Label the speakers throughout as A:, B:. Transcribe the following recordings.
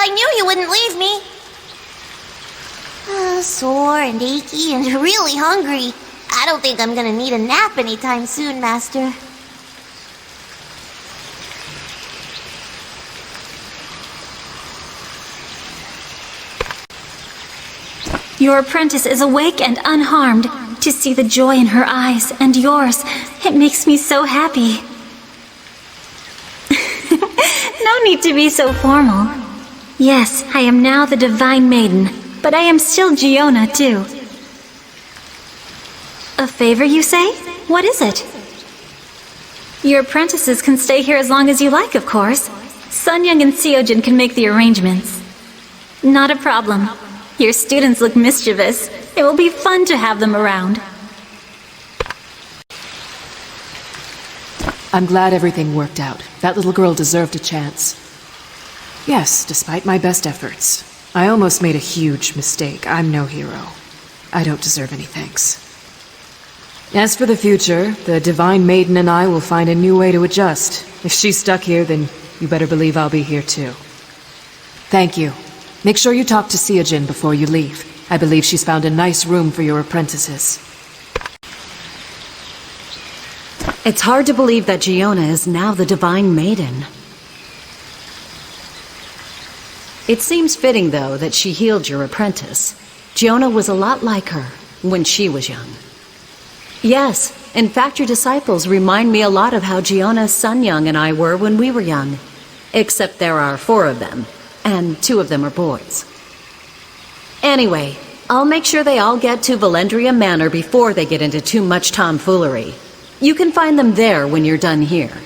A: knew you wouldn't leave me. Sore and achy and really hungry. I don't think I'm gonna need a nap anytime soon, Master.
B: Your apprentice is awake and unharmed. To see the joy in her eyes and yours, it makes me so happy. No need to be so formal. Yes, I am now the Divine Maiden, but I am still Giona too. A favor, you say? What is it? Your apprentices can stay here as long as you like, of course. Sunyoung and Seojin can make the arrangements. Not a problem. Your students look mischievous. It will be fun to have them around.
C: I'm glad everything worked out. That little girl deserved a chance. Yes, despite my best efforts. I almost made a huge mistake. I'm no hero. I don't deserve any thanks. As for the future, the Divine Maiden and I will find a new way to adjust. If she's stuck here, then you better believe I'll be here too. Thank you. Make sure you talk to Seojin before you leave. I believe she's found a nice room for your apprentices.
D: It's hard to believe that Giona is now the Divine Maiden. It seems fitting, though, that she healed your apprentice. Giona was a lot like her when she was young. Yes, in fact, your disciples remind me a lot of how Giona, Sunyoung, and I were when we were young. Except there are 4 of them, and 2 of them are boys. Anyway, I'll make sure they all get to Valindria Manor before they get into too much tomfoolery. You can find them there when you're done here.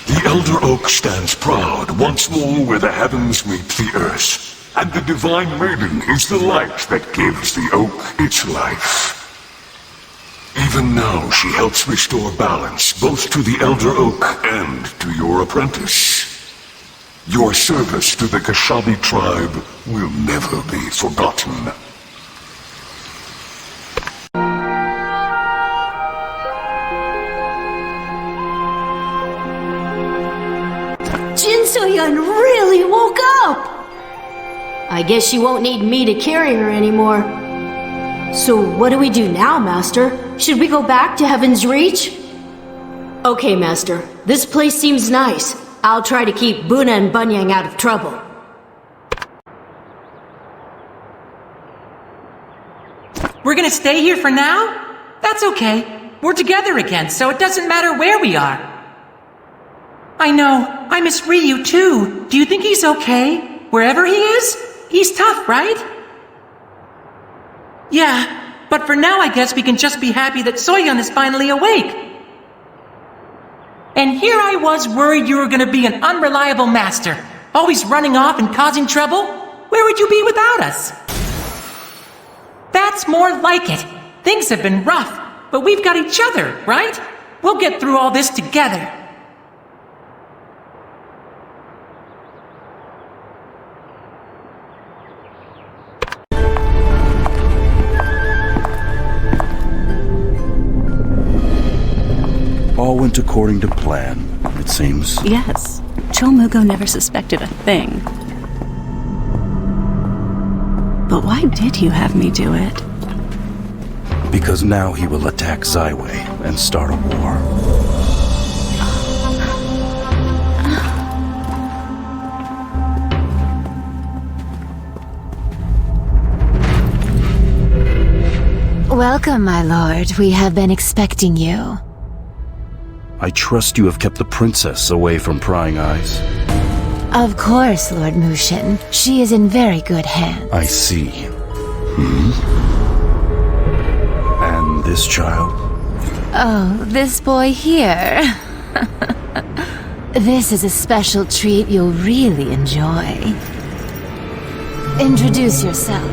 E: The Elder Oak stands proud once more where the heavens meet the earth. And the Divine Maiden is the light that gives the oak its life. Even now she helps restore balance both to the Elder Oak and to your apprentice. Your service to the Kashabi tribe will never be forgotten.
F: Jin So-yeon really woke up! I guess she won't need me to carry her anymore. So what do we do now, Master? Should we go back to Heaven's Reach? Okay, Master. This place seems nice. I'll try to keep Buna and Bunyang out of trouble.
G: We're gonna stay here for now? That's okay. We're together again, so it doesn't matter where we are. I know. I miss Ryu too. Do you think he's okay? Wherever he is? He's tough, right? Yeah, but for now I guess we can just be happy that So-yeon is finally awake. And here I was worried you were gonna be an unreliable master, always running off and causing trouble. Where would you be without us? That's more like it. Things have been rough, but we've got each other, right? We'll get through all this together.
H: All went according to plan, it seems.
I: Yes. Chomugo never suspected a thing. But why did you have me do it?
H: Because now he will attack Zaiwei and start a war.
J: Welcome, my lord. We have been expecting you.
H: I trust you have kept the princess away from prying eyes.
J: Of course, Lord Mushin. She is in very good hands.
H: I see. And this child?
J: Oh, this boy here. This is a special treat you'll really enjoy. Introduce yourself.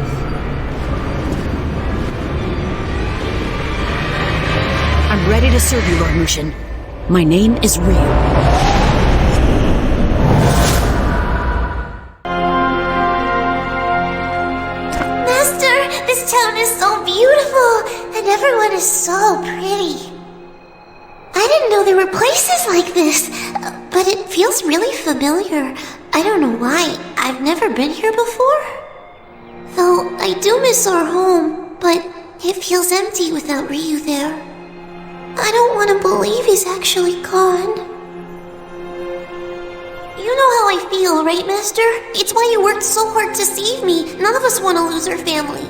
D: I'm ready to serve you, Lord Mushin. My name is Ryu.
A: Master, this town is so beautiful, and everyone is so pretty. I didn't know there were places like this, but but it feels really familiar. I don't know why. I've never been here before. Though I do miss our home, but it feels empty without Ryu there. I don't want to believe he's actually gone. You know how I feel, right, Master? It's why you worked so hard to save me. None of us want to lose our family.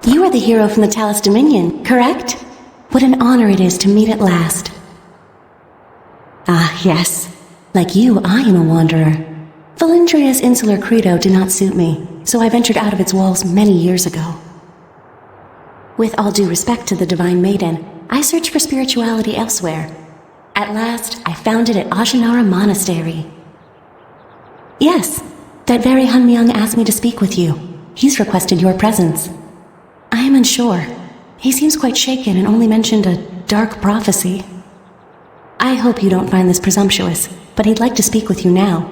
I: You are the hero from the Talus Dominion, correct? What an honor it is to meet at last. Ah, yes. Like you, I am a wanderer. Valindria's insular credo did not suit me, so I ventured out of its walls many years ago. With all due respect to the Divine Maiden, I searched for spirituality elsewhere. At last, I found it at Ajinara Monastery. Yes, that very Hunmyung asked me to speak with you. He's requested your presence. I am unsure. He seems quite shaken and only mentioned a dark prophecy. I hope you don't find this presumptuous, but he'd like to speak with you now.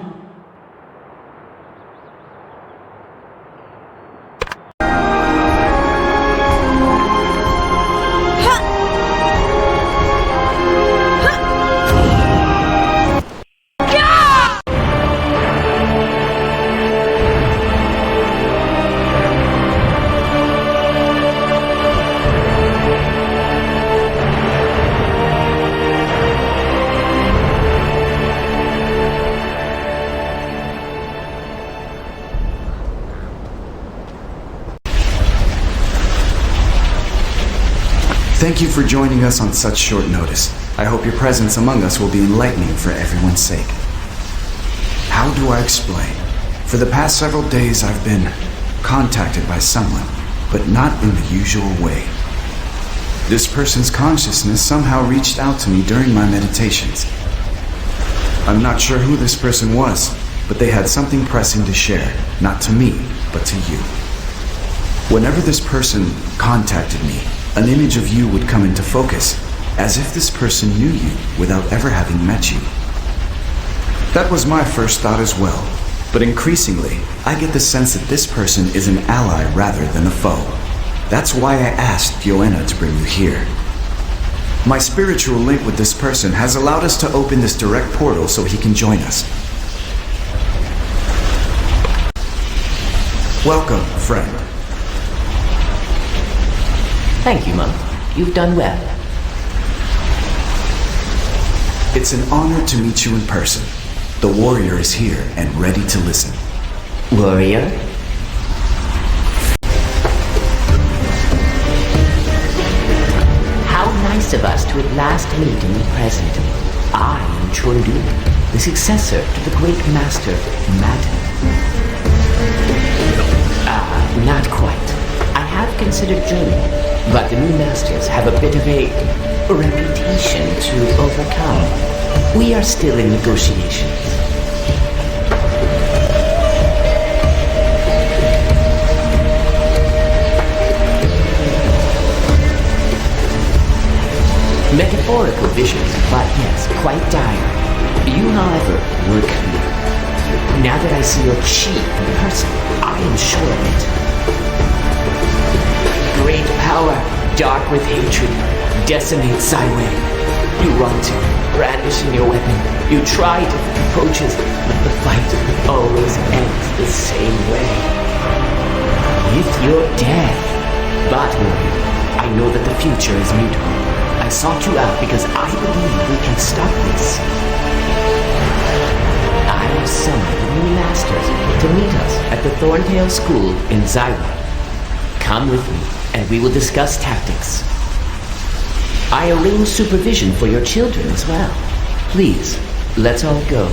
K: Thank you for joining us on such short notice. I hope your presence among us will be enlightening for everyone's sake. How do I explain? For the past several days I've been contacted by someone, but not in the usual way. This person's consciousness somehow reached out to me during my meditations. I'm not sure who this person was, but they had something pressing to share, not to me, but to you. Whenever this person contacted me, an image of you would come into focus, as if this person knew you without ever having met you. That was my first thought as well, but increasingly, I get the sense that this person is an ally rather than a foe. That's why I asked Fioena to bring you here. My spiritual link with this person has allowed us to open this direct portal so he can join us. Welcome, friend.
L: Thank you, Monk. You've done well.
K: It's an honor to meet you in person. The warrior is here and ready to listen.
L: Warrior? How nice of us to at last meet in the present. I am Chundoon, the successor to the great master, Madun. Not quite. I have considered joining. But the new masters have a bit of a reputation to overcome. We are still in negotiations. Metaphorical visions, but yes, quite dire. You, however, were clear. Now that I see your chi in person, I am sure of it. Great power, dark with hatred, decimates Zaiwei. You run to, brandishing your weapon. You try different approaches, but the fight always ends the same way. With your death. But, warrior, I know that the future is mutable. I sought you out because I believe we can stop this. I have summoned the new masters to meet us at the Thorntail School in Zaiwei. Come with me, and we will discuss tactics. I arrange supervision for your children as well. Please, let's all go.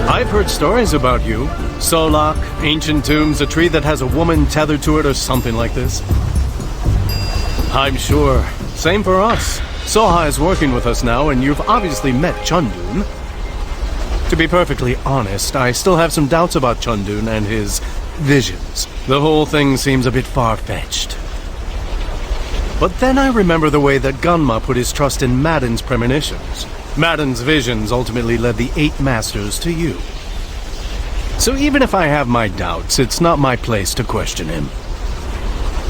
M: I've heard stories about you. Solak, ancient tombs, a tree that has a woman tethered to it or something like this. I'm sure. Same for us. Soha is working with us now, and you've obviously met Chundoon. To be perfectly honest, I still have some doubts about Chundoon and his visions. The whole thing seems a bit far-fetched. But then I remember the way that Gunma put his trust in Madden's premonitions. Madun's visions ultimately led the 8 masters to you. So even if I have my doubts, it's not my place to question him.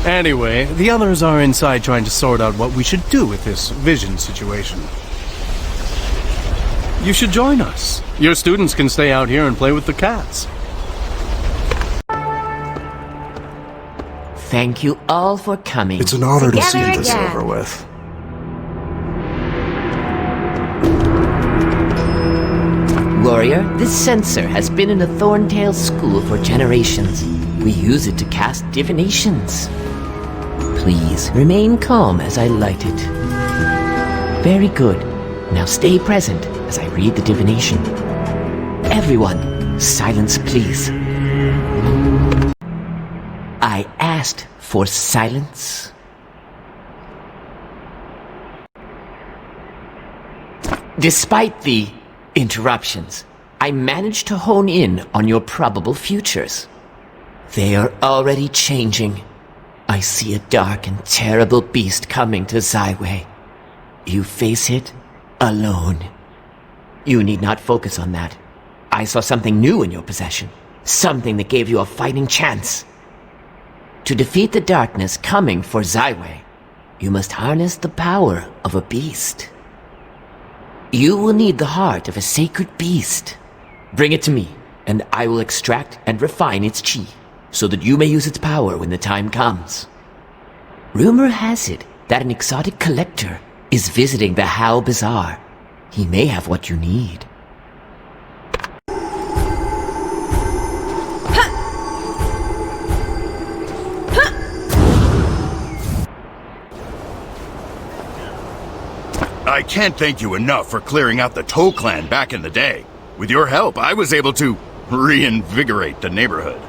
M: Anyway, the others are inside trying to sort out what we should do with this vision situation. You should join us. Your students can stay out here and play with the cats.
L: Thank you all for coming.
N: It's an honor to see
A: Together
N: this
A: again.
N: over with.
L: Warrior, this censer has been in the Thorntail School for generations. We use it to cast divinations. Please, remain calm as I light it. Very good. Now stay present as I read the divination. Everyone, silence please. I asked for silence. Despite the interruptions, I managed to hone in on your probable futures. They are already changing. I see a dark and terrible beast coming to Zaiwei. You face it alone. You need not focus on that. I saw something new in your possession. Something that gave you a fighting chance. To defeat the darkness coming for Zaiwei, you must harness the power of a beast. You will need the heart of a sacred beast. Bring it to me, and I will extract and refine its chi, so that you may use its power when the time comes. Rumor has it that an exotic collector is visiting the Hal Bazaar. He may have what you need.
O: I can't thank you enough for clearing out the Toe Clan back in the day. With your help, I was able to reinvigorate the neighborhood.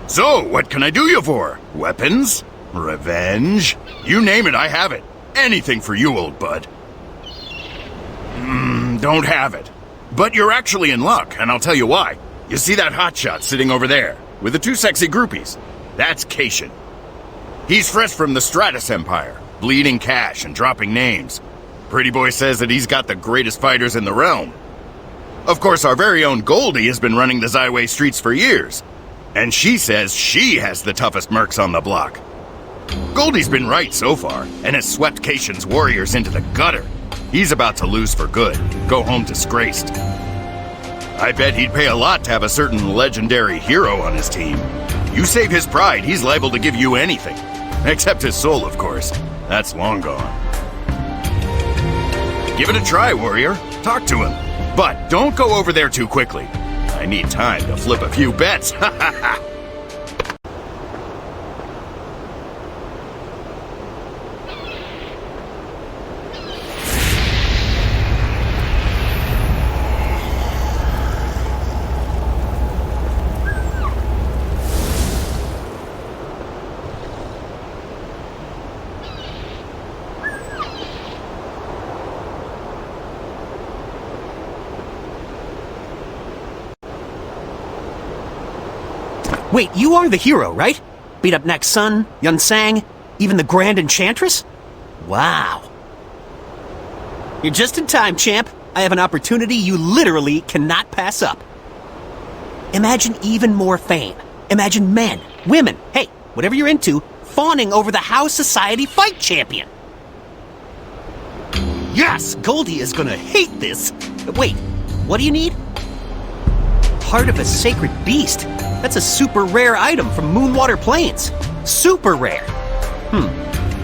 O: So, what can I do you for? Weapons? Revenge? You name it, I have it. Anything for you, old bud. Don't have it. But you're actually in luck, and I'll tell you why. You see that hotshot sitting over there, with the 2 sexy groupies? That's Cation. He's fresh from the Stratus Empire, bleeding cash and dropping names. Pretty boy says that he's got the greatest fighters in the realm. Of course, our very own Goldie has been running the Zaiwei streets for years. And she says she has the toughest mercs on the block. Goldie's been right so far, and has swept Cation's warriors into the gutter. He's about to lose for good, go home disgraced. I bet he'd pay a lot to have a certain legendary hero on his team. You save his pride, he's liable to give you anything. Except his soul, of course. That's long gone. Give it a try, warrior. Talk to him. But don't go over there too quickly. I need time to flip a few bets. Ha ha ha!
P: Wait, you are the hero, right? Beat up Nak's son, Yun Sang, even the Grand Enchantress? Wow. You're just in time, champ. I have an opportunity you literally cannot pass up. Imagine even more fame. Imagine men, women, hey, whatever you're into, fawning over the How Society Fight Champion. Yes, Goldie is gonna hate this. Wait, what do you need? Heart of a sacred beast. That's a super rare item from Moonwater Plains. Super rare.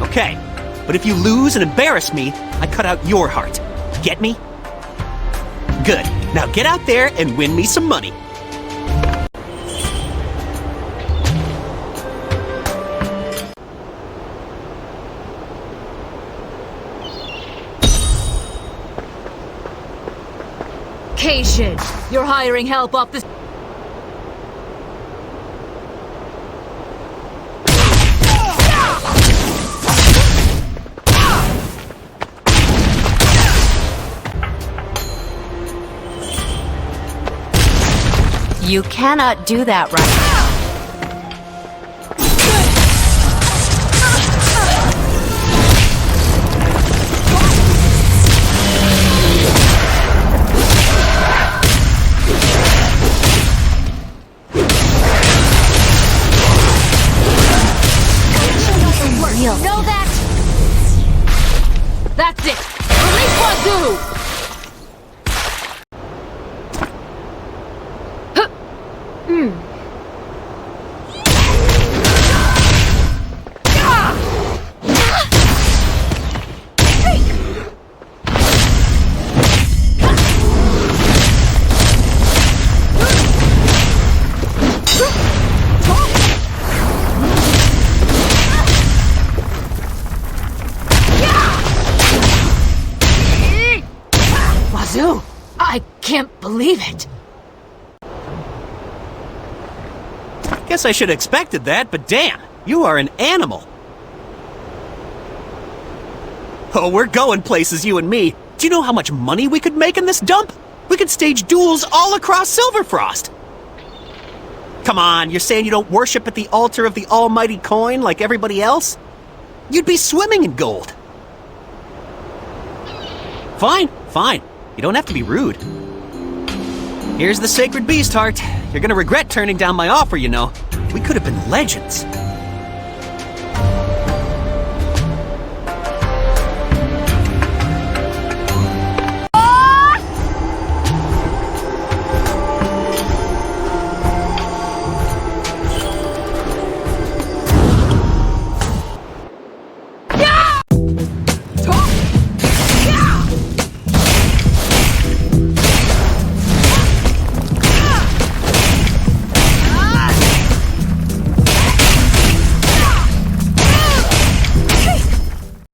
P: Okay. But if you lose and embarrass me, I cut out your heart. Get me? Good. Now get out there and win me some money.
Q: Cation, you're hiring help off the...
R: You cannot do that right now.
Q: Wazoo! I can't believe it.
P: Guess I should have expected that, but damn, you are an animal. Oh, we're going places, you and me. Do you know how much money we could make in this dump? We could stage duels all across Silverfrost. Come on, you're saying you don't worship at the altar of the almighty coin like everybody else? You'd be swimming in gold. Fine, fine. You don't have to be rude. Here's the sacred beast heart. You're gonna regret turning down my offer, you know. We could have been legends.